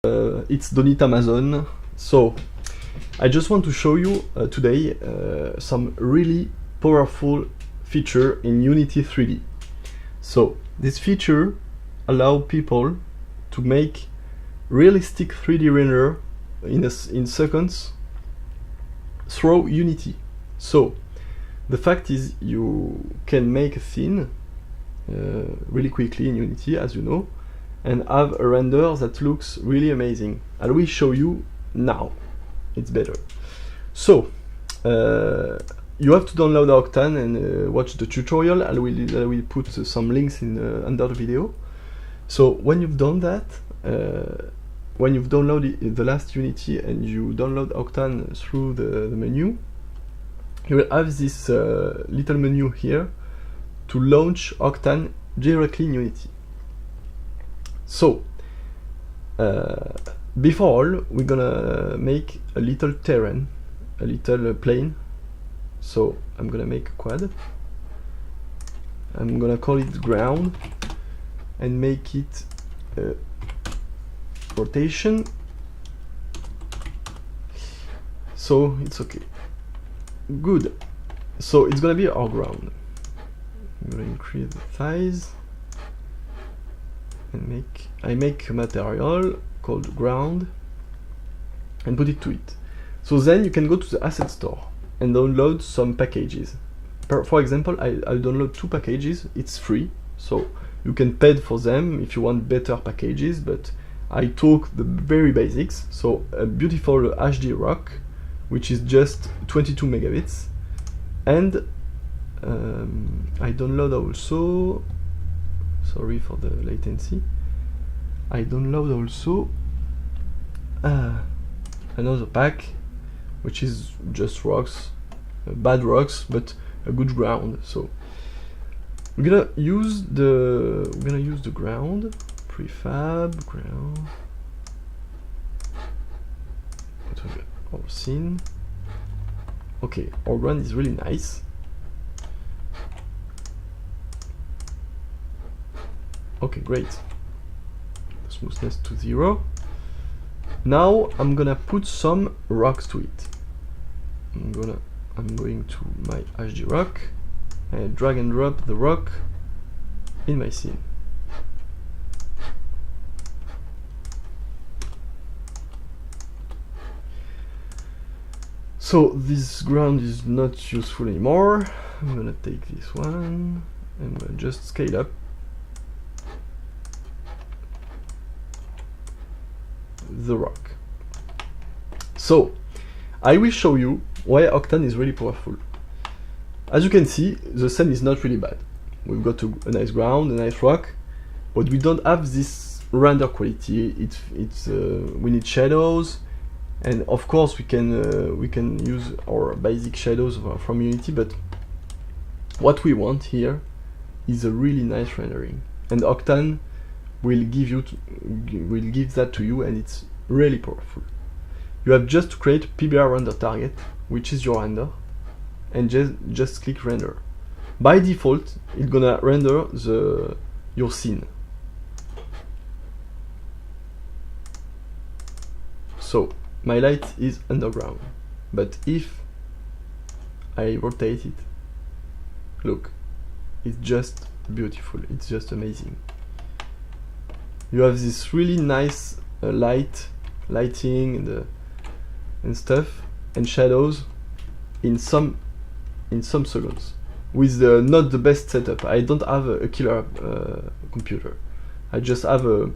It's Donit Amazon. So I just want to show you today some really powerful feature in Unity 3D. So this feature allows people to make realistic 3D render in seconds through Unity. So the fact is you can make a scene really quickly in Unity, as you know, and have a render that looks really amazing. I will show you now. It's better. So you have to download Octane and watch the tutorial. I will put some links in under the video. So when you've done that, when you've downloaded the last Unity and you download Octane through the menu, you will have this little menu here to launch Octane directly in Unity. So before all, we're gonna make a little terrain, a little plane. So I'm gonna make a quad. I'm gonna call it ground and make it rotation. So it's okay. Good. So it's gonna be our ground. I'm gonna increase the size and I make a material called ground and put it to it. So then you can go to the asset store and download some packages. For example, I'll download 2 packages. It's free, so you can pay for them if you want better packages, but I took the very basics. So a beautiful HD rock, which is just 22 megabits, and I download also, sorry for the latency, I download also another pack, which is just rocks, bad rocks, but a good ground. So we're gonna use the ground, prefab ground, our scene. Okay, our ground is really nice. Okay, great. The smoothness to 0. Now I'm gonna put some rocks to it. I'm going to my HD rock and drag and drop the rock in my scene. So this ground is not useful anymore. I'm gonna take this one and I'm gonna just scale up the rock. So I will show you why Octane is really powerful. As you can see, the scene is not really bad. We've got a nice ground, a nice rock, but we don't have this render quality. We need shadows, and of course we can use our basic shadows from Unity, but what we want here is a really nice rendering, and Octane will give that to you, and it's really powerful. You have just to create PBR render target, which is your render, and just click render. By default, it's gonna render your scene. So my light is underground, but if I rotate it, look, it's just beautiful. It's just amazing. You have this really nice lighting and stuff and shadows in some seconds with not the best setup. I don't have a killer computer. I just have a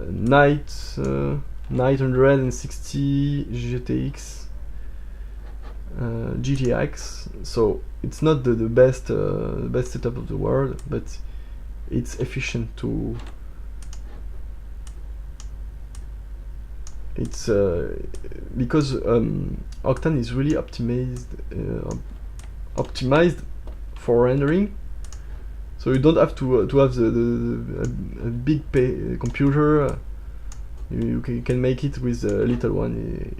960 GTX, so it's not the best setup of the world, but it's efficient to. It's because Octane is really optimized for rendering, so you don't have to have a big computer. You can make it with a little one.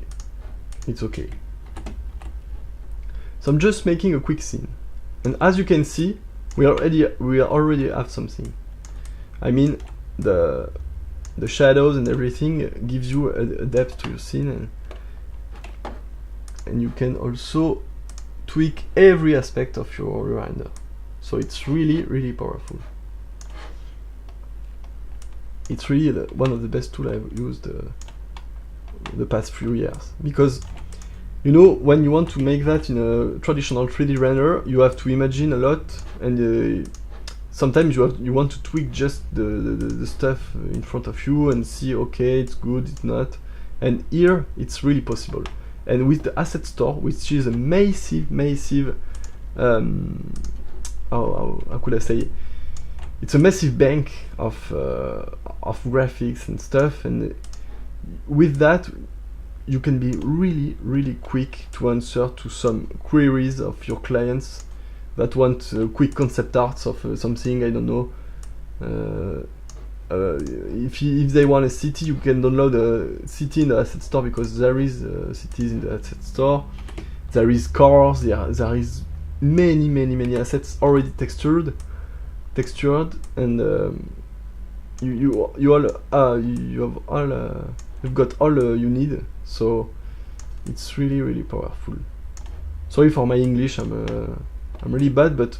It's okay. So I'm just making a quick scene, and as you can see, we already have something. I mean, the shadows and everything gives you a depth to your scene, and you can also tweak every aspect of your render. So it's really powerful. It's really one of the best tools I've used the past few years, because you know, when you want to make that in a traditional 3D render, you have to imagine a lot, and sometimes you want to tweak just the stuff in front of you and see, okay, it's good, it's not. And here it's really possible. And with the asset store, which is a massive how could I say, it's a massive bank of graphics and stuff, and with that you can be really quick to answer to some queries of your clients that want quick concept arts of something, I don't know. If they want a city, you can download a city in the asset store, because there is cities in the asset store. There is cars, there is many assets already textured, and you've got all you need. So it's really powerful. Sorry for my English, I'm really bad, but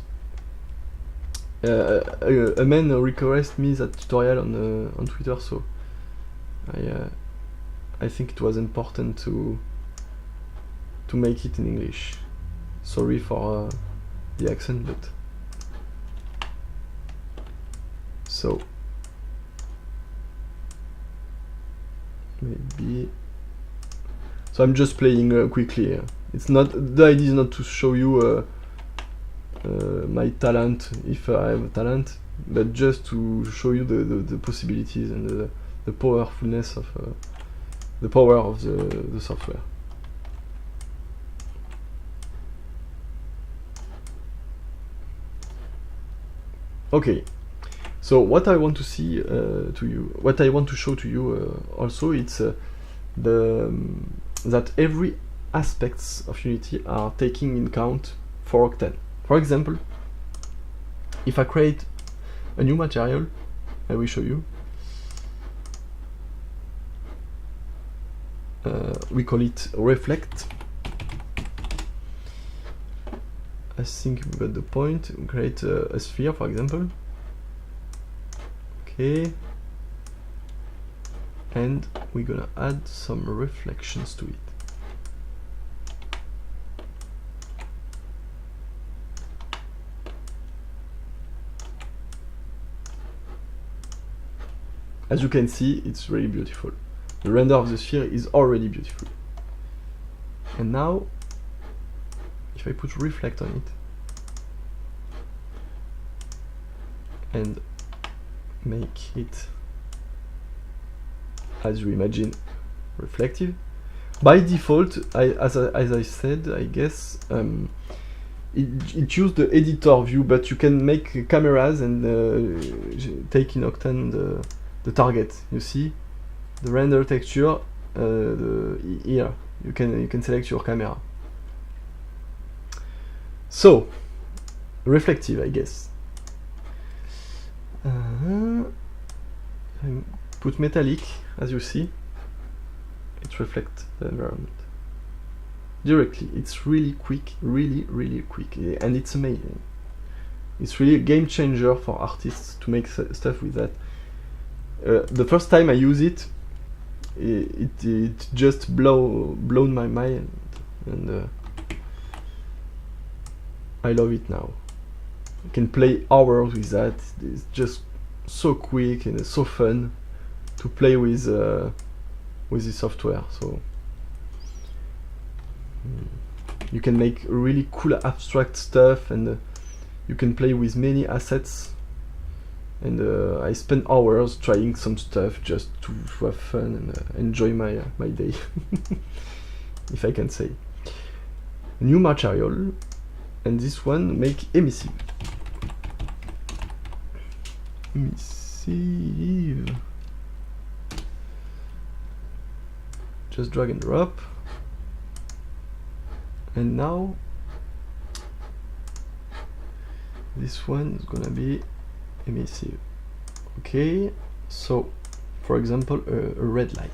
a man requested me that tutorial on Twitter, so I think it was important to make it in English. Sorry for the accent, but so maybe. So I'm just playing quickly. It's not, the idea is not to show you my talent, if I have a talent, but just to show you the possibilities and the powerfulness of the power of the software. Okay, so what I want to see what I want to show to you also, it's that every aspects of Unity are taking in account for Octane. For example, if I create a new material, I will show you. We call it reflect. I think we got the point. We create a sphere, for example. Okay. And we're gonna add some reflections to it. As you can see, it's really beautiful. The render of the sphere is already beautiful. And now, if I put reflect on it and make it, as you imagine, reflective, by default, as I said, I guess it used the editor view, but you can make cameras and take in Octane the target. You see the render texture here. You can select your camera. So reflective, I guess. I put metallic, as you see, it reflects the environment directly. It's really quick, really quick, and it's amazing. It's really a game changer for artists to make stuff with that. The first time I use it, it just blown my mind, and I love it now. You can play hours with that. It's just so quick and so fun to play with the software. So you can make really cool abstract stuff, and you can play with many assets. And I spend hours trying some stuff just to have fun and enjoy my day, if I can say. New material, and this one make emissive. Emissive. Just drag and drop. And now this one is gonna be emissive. Okay, so for example, a red light.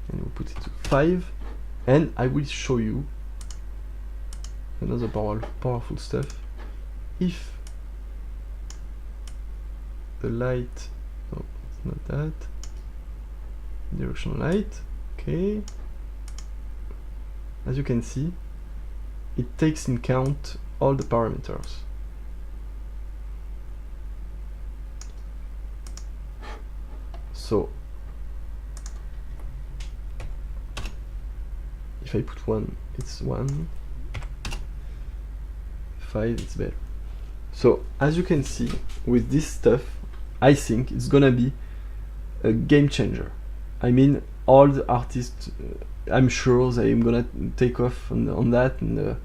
And we'll put it to 5, and I will show you another powerful stuff. If the light, no, it's not that, directional light, okay, as you can see, it takes in count all the parameters. So if I put 1, it's 1, 5, it's better. So as you can see, with this stuff, I think it's gonna be a game changer. I mean, all the artists, I'm sure they're gonna take off on that and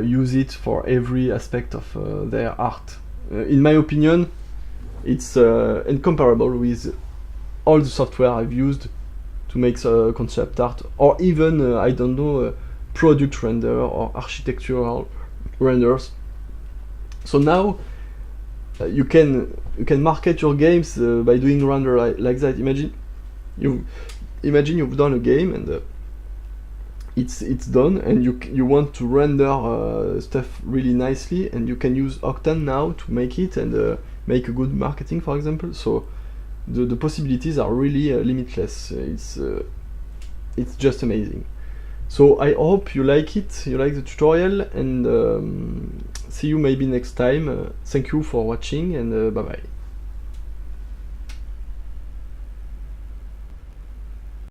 use it for every aspect of their art. In my opinion, it's incomparable with all the software I've used to make concept art, or even I don't know, product render or architectural renders. So now you can market your games by doing render like that. Imagine you've done a game and it's done, and you want to render stuff really nicely, and you can use Octane now to make it and make a good marketing, for example. So the possibilities are really limitless. It's just amazing. So I hope you like it, you like the tutorial, and see you maybe next time. Thank you for watching, and bye bye.